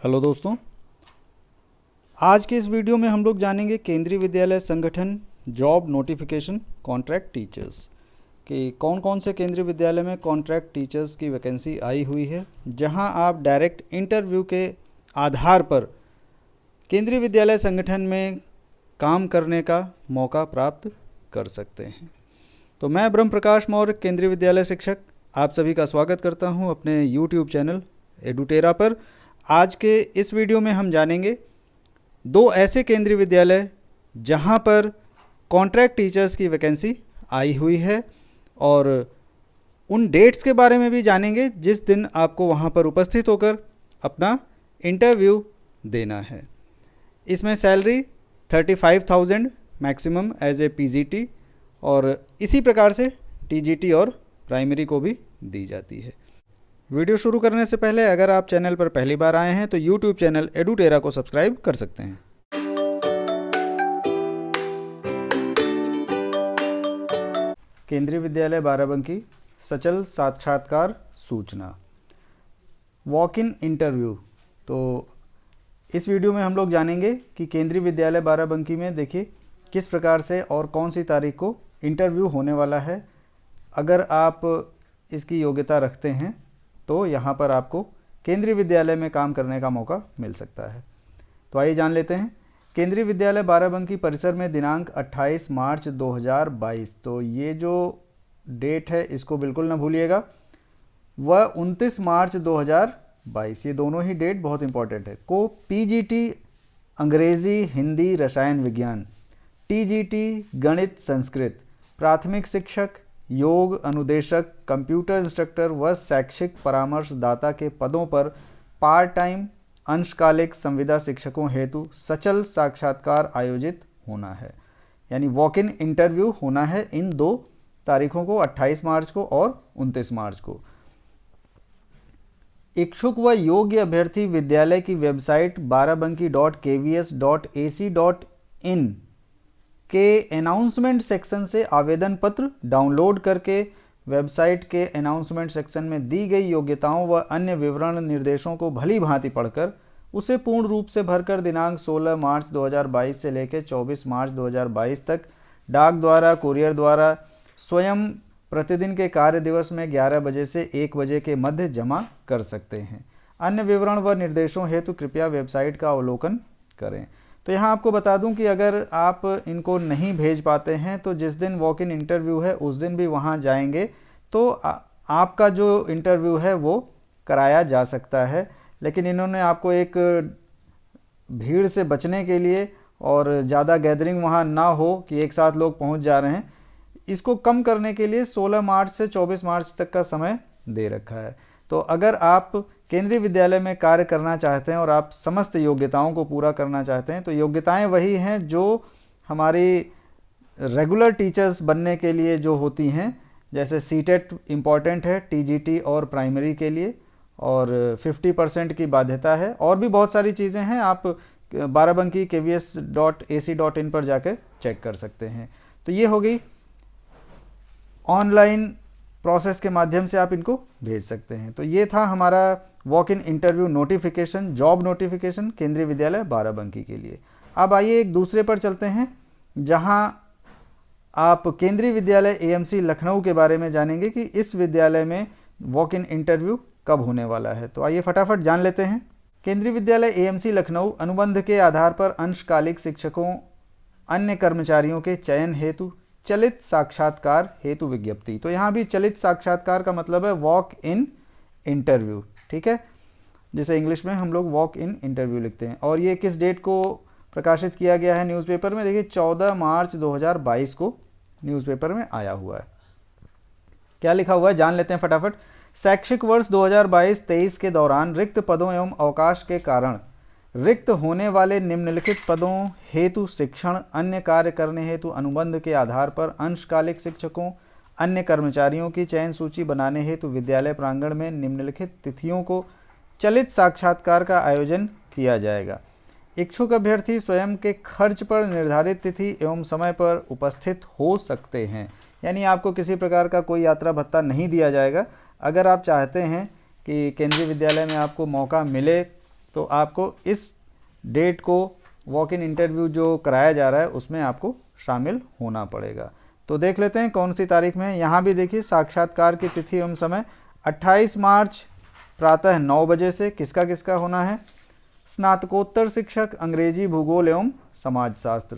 Hello दोस्तों, आज के इस वीडियो में हम लोग जानेंगे केंद्रीय विद्यालय संगठन जॉब नोटिफिकेशन कॉन्ट्रैक्ट टीचर्स कि कौन कौन से केंद्रीय विद्यालय में कॉन्ट्रैक्ट टीचर्स की वैकेंसी आई हुई है, जहां आप डायरेक्ट इंटरव्यू के आधार पर केंद्रीय विद्यालय संगठन में काम करने का मौका प्राप्त कर सकते हैं। तो मैं ब्रह्म प्रकाश मौर्य, केंद्रीय विद्यालय शिक्षक, आप सभी का स्वागत करता हूं अपने यूट्यूब चैनल एडुटेरा पर। आज के इस वीडियो में हम जानेंगे दो ऐसे केंद्रीय विद्यालय जहां पर कॉन्ट्रैक्ट टीचर्स की वैकेंसी आई हुई है और उन डेट्स के बारे में भी जानेंगे जिस दिन आपको वहां पर उपस्थित होकर अपना इंटरव्यू देना है। इसमें salary 35,000 maximum as a PGT और इसी प्रकार से टीजीटी और प्राइमरी को भी दी जाती है। वीडियो शुरू करने से पहले अगर आप चैनल पर पहली बार आए हैं तो यूट्यूब चैनल एडुटेरा को सब्सक्राइब कर सकते हैं। केंद्रीय विद्यालय बाराबंकी सचल साक्षात्कार सूचना वॉक इन इंटरव्यू। तो इस वीडियो में हम लोग जानेंगे कि केंद्रीय विद्यालय बाराबंकी में देखिए किस प्रकार से और कौन सी तारीख को इंटरव्यू होने वाला है। अगर आप इसकी योग्यता रखते हैं तो यहाँ पर आपको केंद्रीय विद्यालय में काम करने का मौका मिल सकता है। तो आइए जान लेते हैं। केंद्रीय विद्यालय बाराबंकी परिसर में दिनांक 28 मार्च 2022, तो ये जो डेट है इसको बिल्कुल ना भूलिएगा, वह 29 मार्च 2022, ये दोनों ही डेट बहुत इंपॉर्टेंट है, को पीजीटी अंग्रेजी हिंदी रसायन विज्ञान, टीजीटी गणित संस्कृत, प्राथमिक शिक्षक, योग अनुदेशक, कंप्यूटर इंस्ट्रक्टर व शैक्षिक परामर्शदाता के पदों पर पार्ट टाइम अंशकालिक संविदा शिक्षकों हेतु सचल साक्षात्कार आयोजित होना है। यानी वॉक इन इंटरव्यू होना है इन दो तारीखों को, 28 मार्च को और 29 मार्च को। इच्छुक व योग्य अभ्यर्थी विद्यालय की वेबसाइट barabanki.kvs.ac.in के अनाउंसमेंट सेक्शन से आवेदन पत्र डाउनलोड करके वेबसाइट के अनाउंसमेंट सेक्शन में दी गई योग्यताओं व अन्य विवरण निर्देशों को भली भांति पढ़कर उसे पूर्ण रूप से भरकर दिनांक 16 मार्च 2022 से लेकर 24 मार्च 2022 तक डाक द्वारा, कुरियर द्वारा स्वयं प्रतिदिन के कार्य दिवस में 11 बजे से 1 बजे के मध्य जमा कर सकते हैं। अन्य विवरण व निर्देशों हेतु कृपया वेबसाइट का अवलोकन करें। तो यहाँ आपको बता दूं कि अगर आप इनको नहीं भेज पाते हैं तो जिस दिन वॉक इन इंटरव्यू है उस दिन भी वहाँ जाएंगे तो आपका जो इंटरव्यू है वो कराया जा सकता है। लेकिन इन्होंने आपको एक भीड़ से बचने के लिए और ज़्यादा गैदरिंग वहाँ ना हो कि एक साथ लोग पहुँच जा रहे हैं, इसको कम करने के लिए 16 मार्च से 24 मार्च तक का समय दे रखा है। तो अगर आप केंद्रीय विद्यालय में कार्य करना चाहते हैं और आप समस्त योग्यताओं को पूरा करना चाहते हैं तो योग्यताएं वही हैं जो हमारी रेगुलर टीचर्स बनने के लिए जो होती हैं, जैसे सीटेट इम्पॉर्टेंट है टीजीटी और प्राइमरी के लिए और 50% की बाध्यता है। और भी बहुत सारी चीज़ें हैं, आप बाराबंकी kvs.ac.in पर जाकर चेक कर सकते हैं। तो ये हो गई ऑनलाइन प्रोसेस के माध्यम से आप इनको भेज सकते हैं। तो ये था हमारा walk in interview notification, job notification केंद्रीय विद्यालय बाराबंकी के लिए। अब आइए एक दूसरे पर चलते हैं जहां आप केंद्रीय विद्यालय एएमसी लखनऊ के बारे में जानेंगे कि इस विद्यालय में वॉक इन इंटरव्यू कब होने वाला है। तो आइए फटाफट जान लेते हैं। केंद्रीय विद्यालय एएमसी लखनऊ अनुबंध के आधार पर अंशकालिक शिक्षकों अन्य कर्मचारियों के चयन हेतु चलित साक्षात्कार हेतु विज्ञप्ति। तो यहाँ भी चलित साक्षात्कार का मतलब है वॉक इन इंटरव्यू, ठीक है, जिसे इंग्लिश में हम लोग वॉक इन इंटरव्यू लिखते हैं। और ये किस डेट को प्रकाशित किया गया है न्यूज़पेपर में? देखिए 14 मार्च 2022 को न्यूज़पेपर में आया हुआ है। क्या लिखा हुआ है जान लेते हैं फटाफट। शैक्षिक वर्ष 2022-23 के दौरान रिक्त पदों एवं अवकाश के कारण रिक्त होने वाले निम्नलिखित पदों हेतु शिक्षण अन्य कार्य करने हेतु अनुबंध के आधार पर अंशकालिक शिक्षकों अन्य कर्मचारियों की चयन सूची बनाने हेतु विद्यालय प्रांगण में निम्नलिखित तिथियों को चलित साक्षात्कार का आयोजन किया जाएगा। इच्छुक अभ्यर्थी स्वयं के खर्च पर निर्धारित तिथि एवं समय पर उपस्थित हो सकते हैं। यानी आपको किसी प्रकार का कोई यात्रा भत्ता नहीं दिया जाएगा। अगर आप चाहते हैं कि केंद्रीय विद्यालय में आपको मौका मिले तो आपको इस डेट को वॉक इन इंटरव्यू जो कराया जा रहा है उसमें आपको शामिल होना पड़ेगा। तो देख लेते हैं कौन सी तारीख में। यहाँ भी देखिए साक्षात्कार की तिथि एवं समय 28 मार्च प्रातः 9 बजे से किसका किसका होना है। स्नातकोत्तर शिक्षक अंग्रेजी, भूगोल एवं समाजशास्त्र,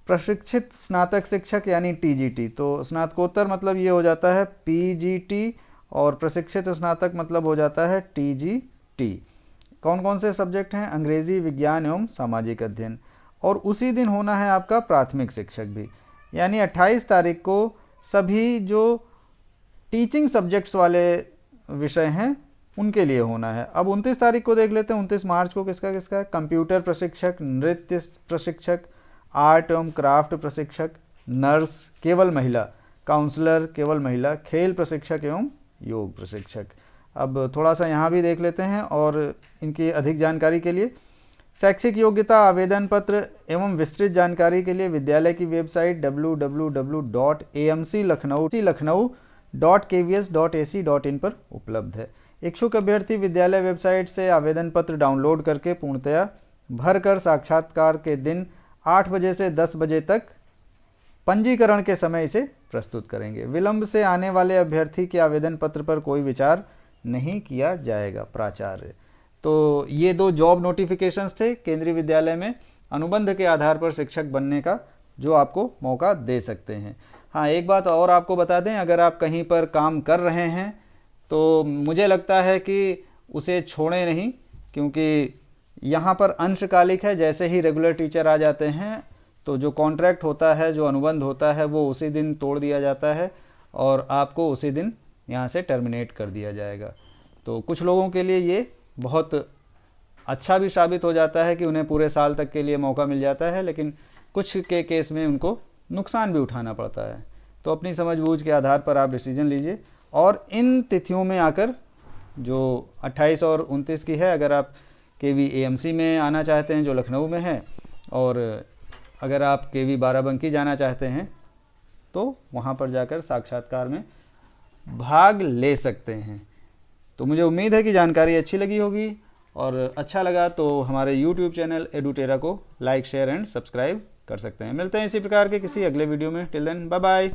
प्रशिक्षित स्नातक शिक्षक यानी टीजीटी। तो स्नातकोत्तर मतलब ये हो जाता है पीजीटी और प्रशिक्षित स्नातक मतलब हो जाता है टीजीटी। कौन कौन से सब्जेक्ट हैं? अंग्रेजी, विज्ञान एवं सामाजिक अध्ययन। और उसी दिन होना है आपका प्राथमिक शिक्षक भी, यानी 28 तारीख को सभी जो टीचिंग सब्जेक्ट्स वाले विषय हैं उनके लिए होना है। अब 29 तारीख को देख लेते हैं। 29 मार्च को किसका किसका है? कंप्यूटर प्रशिक्षक, नृत्य प्रशिक्षक, आर्ट एवं क्राफ्ट प्रशिक्षक, नर्स केवल महिला, काउंसलर केवल महिला, खेल प्रशिक्षक एवं योग प्रशिक्षक। अब थोड़ा सा यहाँ भी देख लेते हैं और इनकी अधिक जानकारी के लिए शैक्षिक योग्यता आवेदन पत्र एवं विस्तृत जानकारी के लिए विद्यालय की वेबसाइट www.amclucknow.kvs.ac.in पर उपलब्ध है। इच्छुक अभ्यर्थी विद्यालय वेबसाइट से आवेदन पत्र डाउनलोड करके पूर्णतया भरकर साक्षात्कार के दिन 8 बजे से 10 बजे तक पंजीकरण के समय इसे प्रस्तुत करेंगे। विलंब से आने वाले अभ्यर्थी के आवेदन पत्र पर कोई विचार नहीं किया जाएगा, प्राचार्य। तो ये 2 जॉब नोटिफिकेशंस थे केंद्रीय विद्यालय में अनुबंध के आधार पर शिक्षक बनने का, जो आपको मौका दे सकते हैं। हाँ, एक बात और आपको बता दें, अगर आप कहीं पर काम कर रहे हैं तो मुझे लगता है कि उसे छोड़ें नहीं, क्योंकि यहाँ पर अंशकालिक है। जैसे ही रेगुलर टीचर आ जाते हैं तो जो कॉन्ट्रैक्ट होता है, जो अनुबंध होता है, वो उसी दिन तोड़ दिया जाता है और आपको उसी दिन यहाँ से टर्मिनेट कर दिया जाएगा। तो कुछ लोगों के लिए ये बहुत अच्छा भी साबित हो जाता है कि उन्हें पूरे साल तक के लिए मौका मिल जाता है, लेकिन कुछ के केस में उनको नुकसान भी उठाना पड़ता है। तो अपनी समझबूझ के आधार पर आप डिसीजन लीजिए और इन तिथियों में आकर, जो 28 और 29 की है, अगर आप केवी एएमसी में आना चाहते हैं जो लखनऊ में है, और अगर आप केवी बाराबंकी जाना चाहते हैं तो वहाँ पर जाकर साक्षात्कार में भाग ले सकते हैं। तो मुझे उम्मीद है कि जानकारी अच्छी लगी होगी, और अच्छा लगा तो हमारे YouTube चैनल एडुटेरा को लाइक, शेयर एंड सब्सक्राइब कर सकते हैं। मिलते हैं इसी प्रकार के किसी अगले वीडियो में। Till then, bye bye.